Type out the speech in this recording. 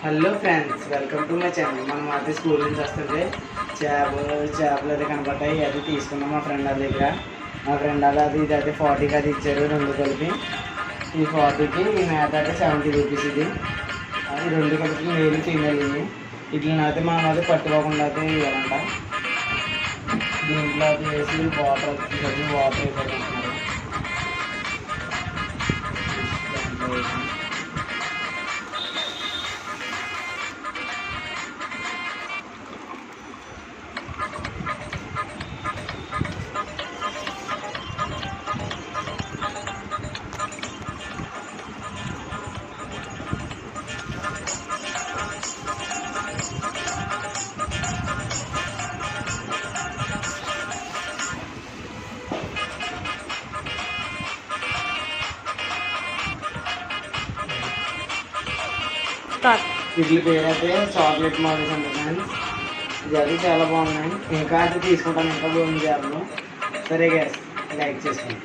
Hello friends, welcome to my channel. మనం అయితే school నుంచి వస్తుంటే చేపలు అయితే కనపడ్డాయి. అది తీసుకున్నాం మా ఫ్రెండ్ వాళ్ళ దగ్గర. మా ఫ్రెండ్ వాళ్ళు ఇది అయితే 40కి అది ఇచ్చారు, రెండు కలిపి. ఈ 40కి ఈ మేత అయితే 70 రూపీస్. ఇది అది రెండు కలిపి మేలు ఫీమేల్. వీటిని అయితే మనం అయితే పట్టుకోకుండా అయితే ఇవ్వాలంట. దీంట్లో అది వేసి వాటర్ అయిపోతున్నారు. వీటి పేరు అయితే చాక్లెట్ మోడల్స్ అండి ఫ్రెండ్స్. ఇది అది చాలా బాగున్నాయి. ఇంకా అయితే తీసుకుంటాను, ఇంకా బాగుంది చేపలు. సరే గ్యాస్ లైక్ చేసుకోండి.